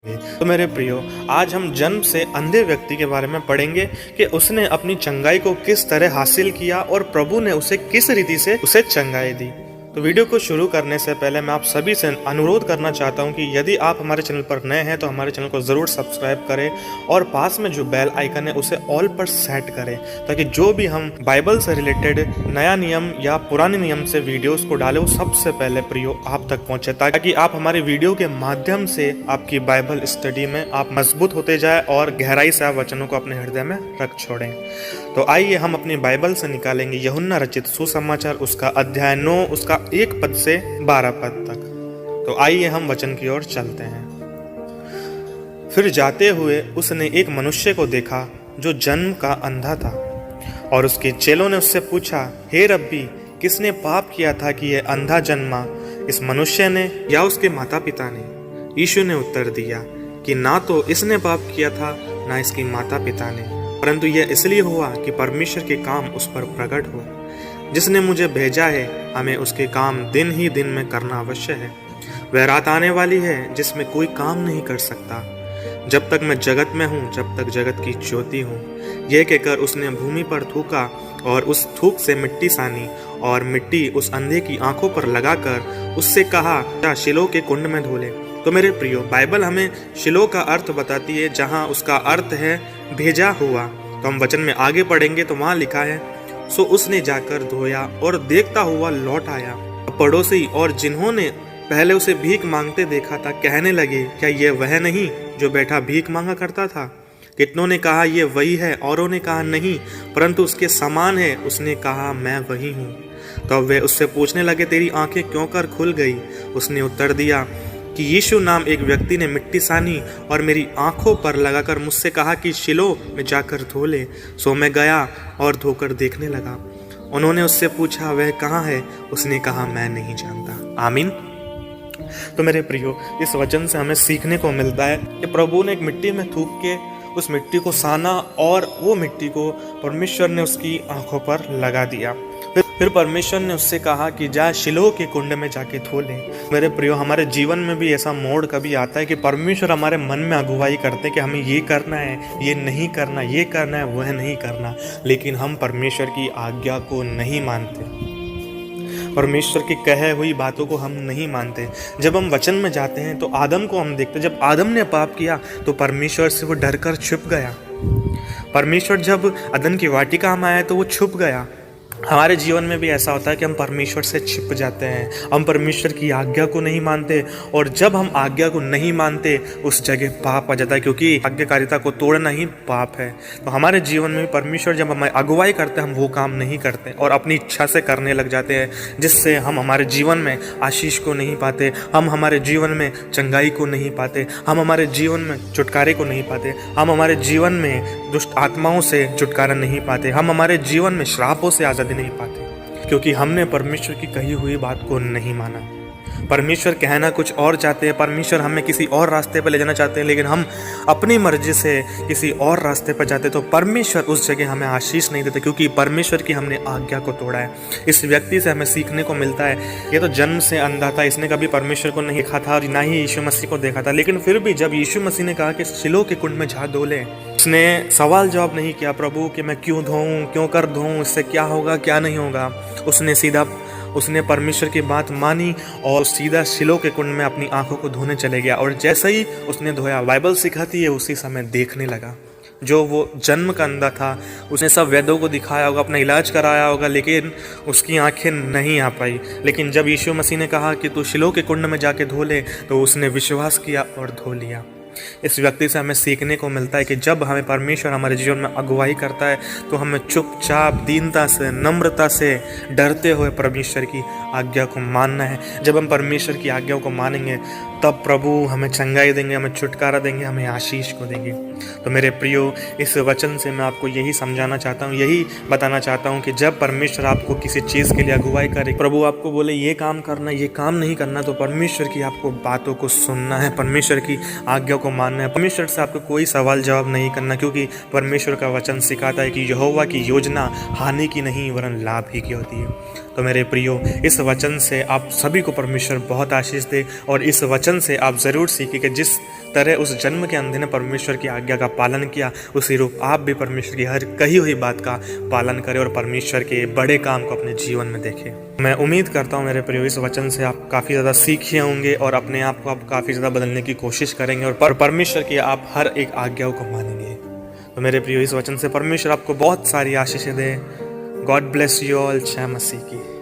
तो मेरे प्रियो, आज हम जन्म से अंधे व्यक्ति के बारे में पढ़ेंगे कि उसने अपनी चंगाई को किस तरह हासिल किया और प्रभु ने उसे किस रीति से उसे चंगाई दी। तो वीडियो को शुरू करने से पहले मैं आप सभी से अनुरोध करना चाहता हूं कि यदि आप हमारे चैनल पर नए हैं तो हमारे चैनल को ज़रूर सब्सक्राइब करें और पास में जो बेल आइकन है उसे ऑल पर सेट करें, ताकि जो भी हम बाइबल से रिलेटेड नया नियम या पुराने नियम से वीडियोस को डालें वो सबसे पहले प्रियो आप तक पहुंचे, ताकि आप हमारे वीडियो के माध्यम से आपकी बाइबल स्टडी में आप मजबूत होते जाए और गहराई से आप वचनों को अपने हृदय में रख छोड़ें। तो आइए हम अपनी बाइबल से निकालेंगे यूहन्ना रचित सुसमाचार, उसका अध्याय 9, उसका 1 पद से 12 पद तक। तो आइए हम वचन की ओर चलते हैं। फिर जाते हुए उसने एक मनुष्य को देखा जो जन्म का अंधा था, और उसके चेलों ने उससे पूछा, हे रब्बी, किसने पाप किया था कि यह अंधा जन्मा, इस मनुष्य ने या उसके माता पिता ने? यीशु ने उत्तर दिया कि ना तो इसने पाप किया था ना इसकी माता पिता ने, परंतु यह इसलिए हुआ कि परमेश्वर के काम उस पर प्रकट हो। जिसने मुझे भेजा है, हमें उसके काम दिन ही दिन में करना अवश्य है। वह रात आने वाली है जिसमें कोई काम नहीं कर सकता। जब तक मैं जगत में हूँ, जब तक जगत की ज्योति हूँ। यह कहकर उसने भूमि पर थूका और उस थूक से मिट्टी सानी और मिट्टी उस अंधे की आंखों पर लगाकर उससे कहा, जा शिलो के कुंड में धो ले। तो मेरे प्रियो, बाइबल हमें शिलो का अर्थ बताती है, जहाँ उसका अर्थ है भेजा हुआ। तो हम वचन में आगे पढ़ेंगे तो वहाँ लिखा है, सो उसने जाकर धोया और देखता हुआ लौट आया। पड़ोसी और जिन्होंने पहले उसे भीख मांगते देखा था कहने लगे, क्या ये वह नहीं जो बैठा भीख मांगा करता था? कितनों ने कहा, ये वही है, औरों ने कहा, नहीं, परंतु उसके समान है। उसने कहा, मैं वही हूँ। तो वे उससे पूछने लगे, तेरी आंखें क्यों कर खुल गई? उसने उत्तर दिया कि यीशु नाम एक व्यक्ति ने मिट्टी सानी और मेरी आंखों पर लगाकर मुझसे कहा कि शिलो में जाकर धो ले। सो मैं गया और धोकर देखने लगा। उन्होंने उससे पूछा, वह कहाँ है? उसने कहा, मैं नहीं जानता। आमीन। तो मेरे प्रियो, इस वचन से हमें सीखने को मिलता है कि प्रभु ने एक मिट्टी में थूक के उस मिट्टी को साना और वो मिट्टी को परमेश्वर ने उसकी आंखों पर लगा दिया। फिर परमेश्वर ने उससे कहा कि जा शिलो के कुंड में जाके धो ले। मेरे प्रियो, हमारे जीवन में भी ऐसा मोड़ कभी आता है कि परमेश्वर हमारे मन में अगुवाई करते कि हमें ये करना है, ये नहीं करना, ये करना है, वह नहीं करना, लेकिन हम परमेश्वर की आज्ञा को नहीं मानते, परमेश्वर की कहे हुई बातों को हम नहीं मानते। जब हम वचन में जाते हैं तो आदम को हम देखते, जब आदम ने पाप किया तो परमेश्वर से वो डर कर छुप गया। परमेश्वर जब अदन की वाटिका में आया तो वो छुप गया। हमारे जीवन में भी ऐसा होता है कि हम परमेश्वर से छिप जाते हैं, हम परमेश्वर की आज्ञा को नहीं मानते, और जब हम आज्ञा को नहीं मानते उस जगह पाप आ जाता है, क्योंकि आज्ञाकारिता को तोड़ना ही पाप है। तो हमारे जीवन में परमेश्वर जब हमें अगुवाई करते हैं, हम वो काम नहीं करते और अपनी इच्छा से करने लग जाते हैं, जिससे हम हमारे जीवन में आशीष को नहीं पाते, हम हमारे जीवन में चंगाई को नहीं पाते, हम हमारे जीवन में छुटकारे को नहीं पाते, हम हमारे जीवन में दुष्ट आत्माओं से छुटकारा नहीं पाते, हम हमारे जीवन में श्रापों से आज़ादी नहीं पाते, क्योंकि हमने परमेश्वर की कही हुई बात को नहीं माना। परमेश्वर कहना कुछ और चाहते हैं, परमेश्वर हमें किसी और रास्ते पर ले जाना चाहते हैं, लेकिन हम अपनी मर्जी से किसी और रास्ते पर जाते तो परमेश्वर उस जगह हमें आशीष नहीं देते, क्योंकि परमेश्वर की हमने आज्ञा को तोड़ा है। इस व्यक्ति से हमें सीखने को मिलता है, ये तो जन्म से अंधा था, इसने कभी परमेश्वर को नहीं देखा था और ना ही यीशु मसीह को देखा था, लेकिन फिर भी जब यीशु मसीह ने कहा कि शिलो के कुंड में जा धो ले, उसने सवाल जवाब नहीं किया, प्रभु कि मैं क्यों धोऊं, क्यों कर धोऊं, इससे क्या होगा, क्या नहीं होगा। उसने परमेश्वर की बात मानी और सीधा शिलो के कुंड में अपनी आंखों को धोने चले गया, और जैसे ही उसने धोया, बाइबल सिखाती है, उसी समय देखने लगा। जो वो जन्म का अंधा था, उसने सब वैद्यों को दिखाया होगा, अपना इलाज कराया होगा, लेकिन उसकी आंखें नहीं आ पाई। लेकिन जब यीशु मसीह ने कहा कि तू शिलो के कुंड में जाके धो ले, तो उसने विश्वास किया और धो लिया। इस व्यक्ति से हमें सीखने को मिलता है कि जब हमें परमेश्वर हमारे जीवन में अगुवाई करता है तो हमें चुपचाप, दीनता से, नम्रता से, डरते हुए परमेश्वर की आज्ञा को मानना है। जब हम परमेश्वर की आज्ञा को मानेंगे तब प्रभु हमें चंगाई देंगे, हमें छुटकारा देंगे, हमें आशीष को देंगे। तो मेरे प्रियो, इस वचन से मैं आपको यही समझाना चाहता हूँ, यही बताना चाहता हूँ कि जब परमेश्वर आपको किसी चीज़ के लिए अगुवाई करे, प्रभु आपको बोले ये काम करना, ये काम नहीं करना, तो परमेश्वर की आपको बातों को सुनना है, परमेश्वर की आज्ञा को मानना है। परमेश्वर से आपको कोई सवाल जवाब नहीं करना, क्योंकि परमेश्वर का वचन सिखाता है कि यहोवा की योजना हानि की नहीं वरन लाभ ही की होती है। तो मेरे प्रियो, इस वचन से आप सभी को परमेश्वर बहुत आशीष दे, और इस वचन वचन से आप ज़रूर सीखें कि जिस तरह उस जन्म के अंधे ने परमेश्वर की आज्ञा का पालन किया, उसी रूप आप भी परमेश्वर की हर कही हुई बात का पालन करें और परमेश्वर के बड़े काम को अपने जीवन में देखें। मैं उम्मीद करता हूँ मेरे प्रियो इस वचन से आप काफ़ी ज़्यादा सीखे होंगे और अपने आप को आप काफ़ी ज़्यादा बदलने की कोशिश करेंगे और परमेश्वर की आप हर एक आज्ञाओं को मानेंगे। तो मेरे प्रियो इस वचन से परमेश्वर आपको बहुत सारी आशीषें दें। God bless you all. जय मसीह की।